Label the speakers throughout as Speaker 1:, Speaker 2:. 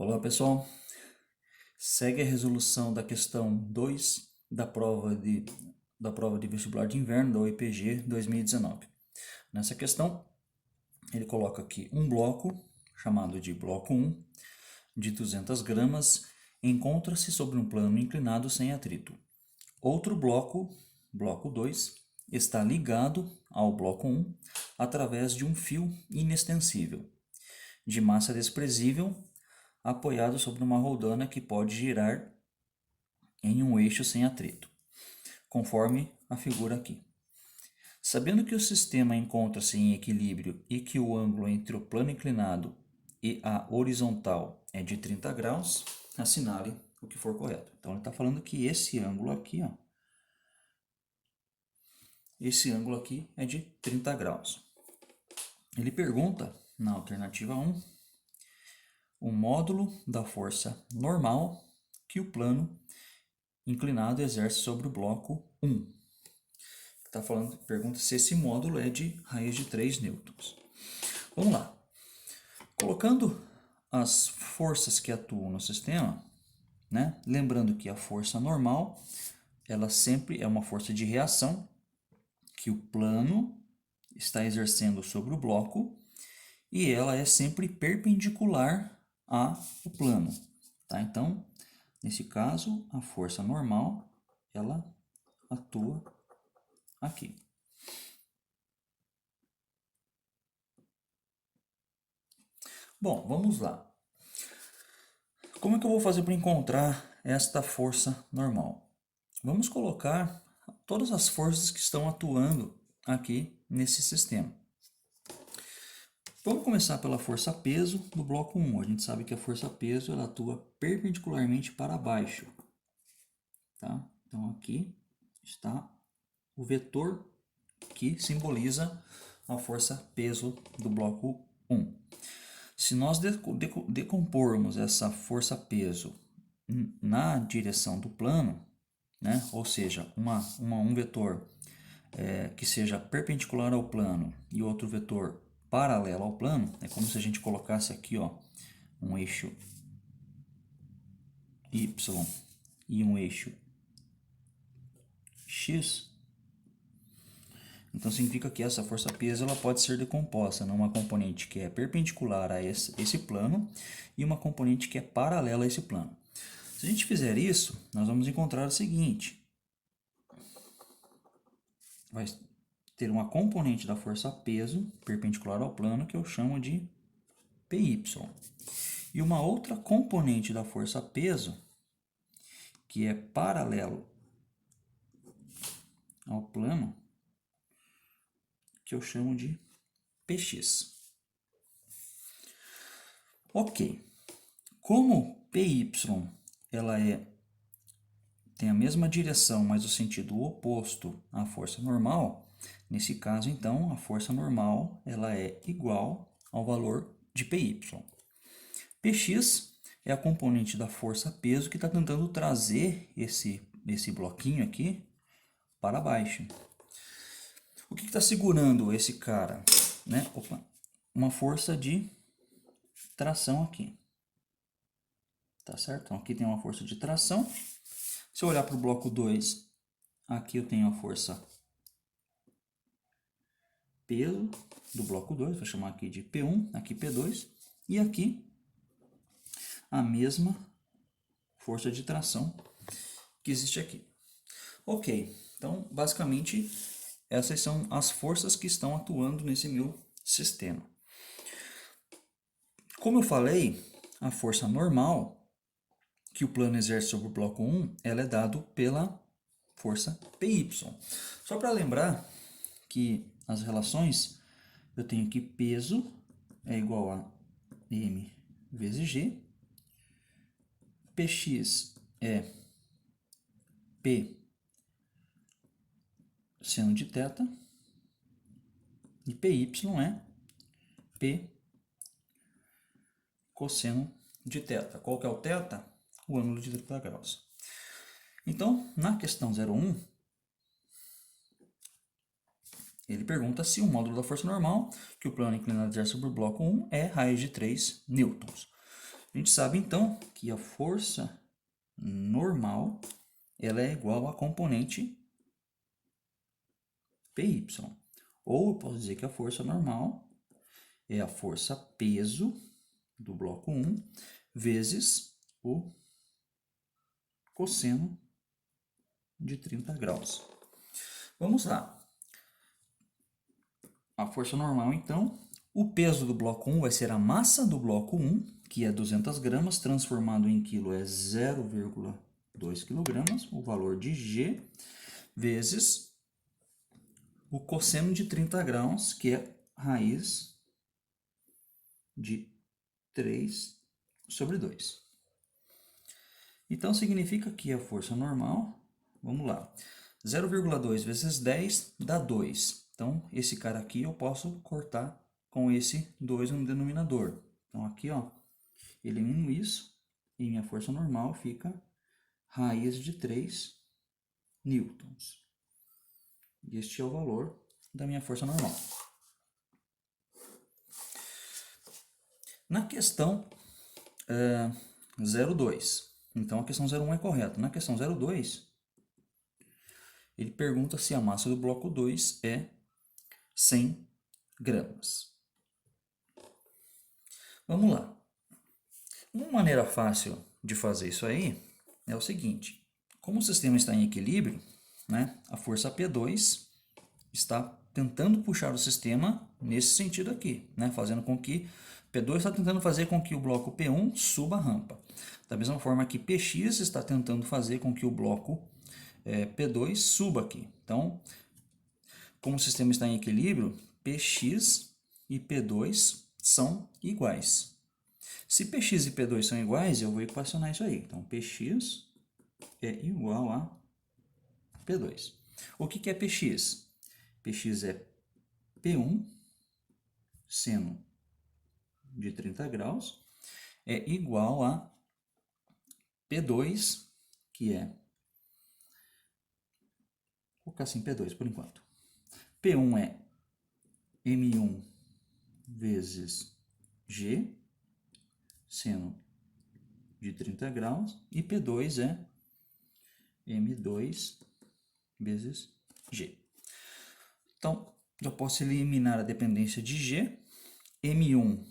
Speaker 1: Olá pessoal, segue a resolução da questão 2 da prova de vestibular de inverno da UEPG 2019. Nessa questão, ele coloca aqui um bloco, chamado de bloco 1, de 200 gramas, encontra-se sobre um plano inclinado sem atrito. Outro bloco, bloco 2, está ligado ao bloco 1 através de um fio inextensível, de massa desprezível, apoiado sobre uma roldana que pode girar em um eixo sem atrito, conforme a figura aqui. Sabendo que o sistema encontra-se em equilíbrio e que o ângulo entre o plano inclinado e a horizontal é de 30 graus, assinale o que for correto. Então, ele está falando que esse ângulo aqui, esse ângulo aqui é de 30 graus. Ele pergunta, na alternativa 1, o módulo da força normal que o plano inclinado exerce sobre o bloco 1. Pergunta se esse módulo é de raiz de 3 nêutrons. Vamos lá. Colocando as forças que atuam no sistema, lembrando que a força normal, ela sempre é uma força de reação que o plano está exercendo sobre o bloco e ela é sempre perpendicular ao plano. Tá? Então, nesse caso, a força normal, ela atua aqui. Bom, vamos lá. Como é que eu vou fazer para encontrar esta força normal? Vamos colocar todas as forças que estão atuando aqui nesse sistema. Vamos começar pela força peso do bloco 1. A gente sabe que a força peso ela atua perpendicularmente para baixo. Tá? Então aqui está o vetor que simboliza a força peso do bloco 1. Se nós decompormos essa força peso na direção do plano, ou seja, um vetor que seja perpendicular ao plano e outro vetor paralelo ao plano, é como se a gente colocasse aqui um eixo Y e um eixo X. Então significa que essa força peso ela pode ser decomposta numa componente que é perpendicular a esse plano e uma componente que é paralela a esse plano. Se a gente fizer isso, nós vamos encontrar o seguinte: vai ter uma componente da força peso perpendicular ao plano que eu chamo de PY. E uma outra componente da força peso que é paralelo ao plano que eu chamo de PX. Ok. Como PY ela tem a mesma direção, mas o sentido oposto à força normal, nesse caso, então, a força normal ela é igual ao valor de PY. Px é a componente da força-peso que está tentando trazer esse bloquinho aqui para baixo. O que está segurando esse cara? Uma força de tração aqui. Tá certo? Então, aqui tem uma força de tração. Se eu olhar para o bloco 2, aqui eu tenho a força peso do bloco 2, vou chamar aqui de P1, aqui P2, e aqui a mesma força de tração que existe aqui. Ok, então basicamente essas são as forças que estão atuando nesse meu sistema. Como eu falei, a força normal que o plano exerce sobre o bloco 1, ela é dado pela força PY. Só para lembrar que as relações, eu tenho aqui peso é igual a M vezes G, Px é P seno de θ, e Py é P cosseno de θ. Qual que é o θ? O ângulo de 30 graus. Então, na questão 01, ele pergunta se o módulo da força normal que o plano inclinado exerce sobre o bloco 1 é raiz de 3 nêutrons. A gente sabe então que a força normal ela é igual a componente PY. Ou eu posso dizer que a força normal é a força peso do bloco 1 vezes o cosseno de 30 graus. Vamos lá. A força normal, então, o peso do bloco 1 vai ser a massa do bloco 1, que é 200 gramas, transformado em quilo é 0,2 kg, o valor de G, vezes o cosseno de 30 graus, que é raiz de 3 sobre 2. Então, significa que a força normal, vamos lá, 0,2 vezes 10 dá 2. Então, esse cara aqui eu posso cortar com esse 2 no denominador. Então, aqui, ó, elimino isso e minha força normal fica raiz de 3 newtons. E este é o valor da minha força normal. Na questão 02, então a questão 01 é correta. Na questão 02, ele pergunta se a massa do bloco 2 é 100 gramas. Vamos lá. Uma maneira fácil de fazer isso aí é o seguinte. Como o sistema está em equilíbrio, né, a força P2 está tentando puxar o sistema nesse sentido aqui, né, fazendo com que P2 está tentando fazer com que o bloco P1 suba a rampa. Da mesma forma que Px está tentando fazer com que o bloco P2 suba aqui. Então, como o sistema está em equilíbrio, Px e P2 são iguais. Se Px e P2 são iguais, eu vou equacionar isso aí. Então, Px é igual a P2. O que é Px? Px é P1 seno de 30 graus é igual a P2, que é... Vou colocar assim P2 por enquanto. P1 é M1 vezes G, seno de 30 graus, e P2 é M2 vezes G. Então, eu posso eliminar a dependência de G. M1,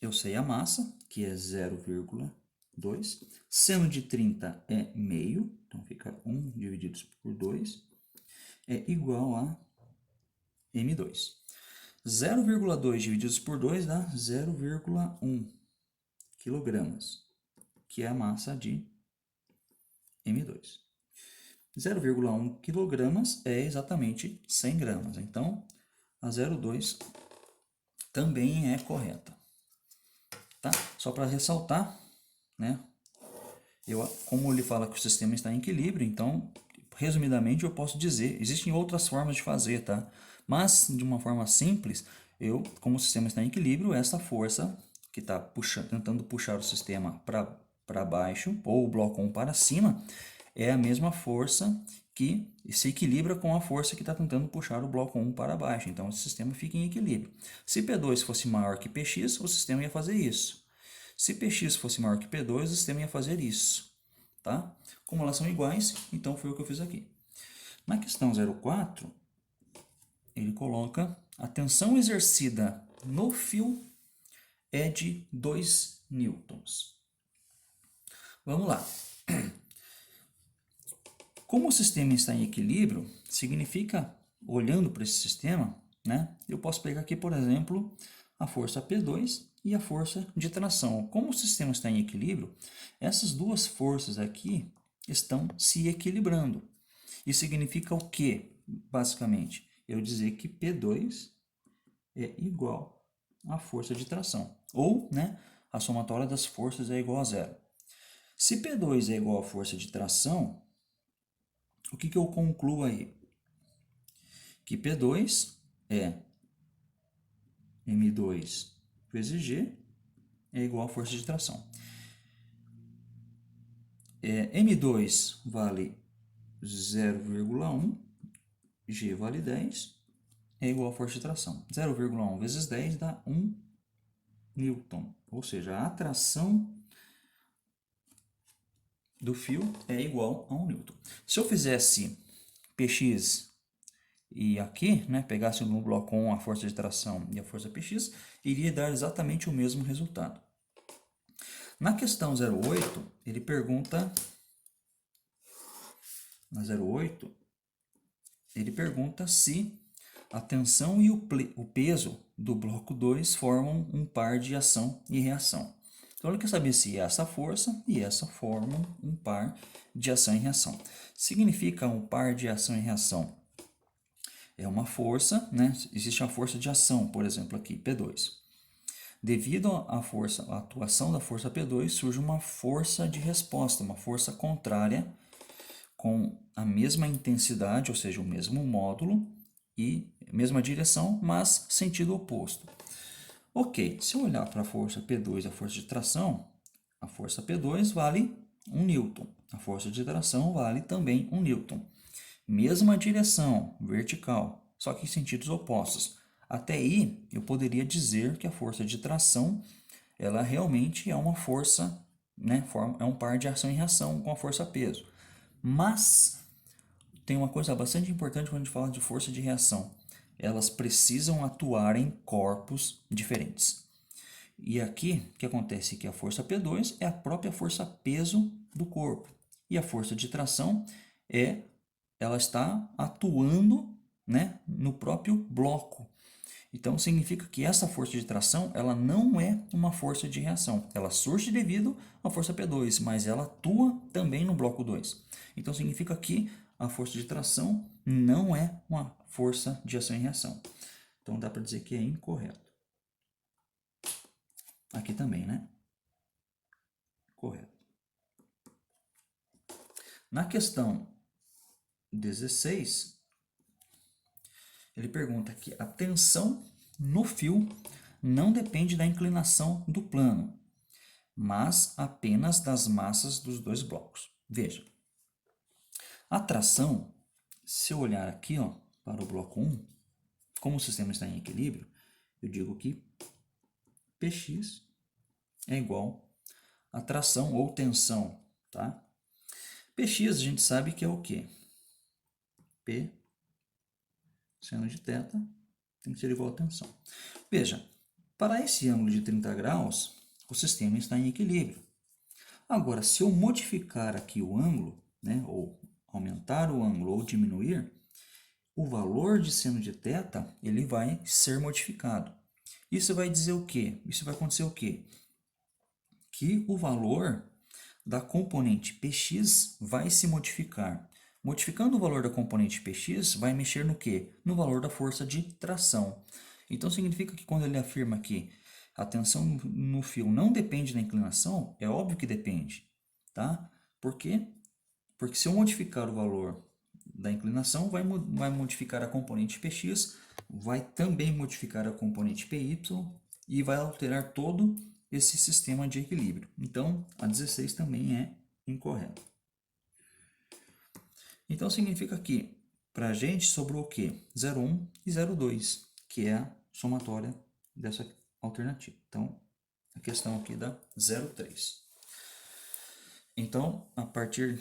Speaker 1: eu sei a massa, que é 0,2. Seno de 30 é meio, então fica 1 dividido por 2, é igual a M2. 0,2 divididos por 2 dá 0,1 quilogramas, que é a massa de M2. 0,1 quilogramas é exatamente 100 gramas. Então, a 0,2 também é correta. Tá? Só para ressaltar, né? Como ele fala que o sistema está em equilíbrio, então, resumidamente, eu posso dizer, existem outras formas de fazer, tá? Mas, de uma forma simples, como o sistema está em equilíbrio, essa força que está tentando puxar o sistema para baixo, ou o bloco 1 para cima, é a mesma força que se equilibra com a força que está tentando puxar o bloco 1 para baixo. Então, o sistema fica em equilíbrio. Se P2 fosse maior que Px, o sistema ia fazer isso. Se Px fosse maior que P2, o sistema ia fazer isso. Tá? Como elas são iguais, então foi o que eu fiz aqui. Na questão 04, ele coloca a tensão exercida no fio é de 2 newtons. Vamos lá. Como o sistema está em equilíbrio, significa, olhando para esse sistema, né, eu posso pegar aqui, por exemplo, a força P2 e a força de tração. Como o sistema está em equilíbrio, essas duas forças aqui estão se equilibrando. Isso significa o quê, basicamente? Eu dizer que P2 é igual à força de tração. Ou, né, a somatória das forças é igual a zero. Se P2 é igual à força de tração, o que eu concluo aí? Que P2 é M2 vezes G é igual à força de tração. M2 vale 0,1, G vale 10, é igual à força de tração. 0,1 vezes 10 dá 1 newton, ou seja, a atração do fio é igual a 1 newton. Se eu fizesse Px e aqui, né, pegasse no bloco 1 a força de tração e a força Px, iria dar exatamente o mesmo resultado. Na questão 08, ele pergunta, na 08, ele pergunta se a tensão e o peso do bloco 2 formam um par de ação e reação. Então ele quer saber se essa força e essa formam um par de ação e reação. Significa um par de ação e reação? É uma força, né? Existe a força de ação, por exemplo, aqui, P2. Devido à atuação da força P2, surge uma força de resposta, uma força contrária, com a mesma intensidade, ou seja, o mesmo módulo e mesma direção, mas sentido oposto. Ok, se eu olhar para a força P2 e a força de tração, a força P2 vale 1 newton, a força de tração vale também 1 newton. Mesma direção, vertical, só que em sentidos opostos. Até aí, eu poderia dizer que a força de tração, ela realmente é uma força, né, é um par de ação e reação com a força peso. Mas tem uma coisa bastante importante quando a gente fala de força de reação. Elas precisam atuar em corpos diferentes. E aqui, o que acontece? Que a força P2 é a própria força peso do corpo. E a força de tração ela está atuando, né, no próprio bloco. Então significa que essa força de tração, ela não é uma força de reação. Ela surge devido à força P2, mas ela atua também no bloco 2. Então significa que a força de tração não é uma força de ação e reação. Então dá para dizer que é incorreto. Aqui também, né? Correto. Na questão 16, ele pergunta que a tensão no fio não depende da inclinação do plano, mas apenas das massas dos dois blocos. Veja, a tração, se eu olhar aqui, ó, para o bloco 1, como o sistema está em equilíbrio, eu digo que Px é igual a tração ou tensão, tá? Px a gente sabe que é o quê? P seno de θ tem que ser igual a tensão. Veja, para esse ângulo de 30 graus, o sistema está em equilíbrio. Agora, se eu modificar aqui o ângulo, né, ou aumentar o ângulo ou diminuir, o valor de seno de θ ele vai ser modificado. Isso vai dizer o quê? Isso vai acontecer o quê? Que o valor da componente Px vai se modificar. Modificando o valor da componente Px, vai mexer no quê? No valor da força de tração. Então, significa que quando ele afirma que a tensão no fio não depende da inclinação, é óbvio que depende, tá? Por quê? Porque se eu modificar o valor da inclinação, vai modificar a componente Px, vai também modificar a componente Py e vai alterar todo esse sistema de equilíbrio. Então, a 16 também é incorreta. Então, significa que para a gente sobrou o quê? 0,1 e 0,2, que é a somatória dessa alternativa. Então, a questão aqui dá 0,3. Então, a partir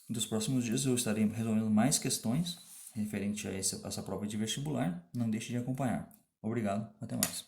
Speaker 1: dos próximos dias eu estarei resolvendo mais questões referente a essa prova de vestibular. Não deixe de acompanhar. Obrigado, até mais.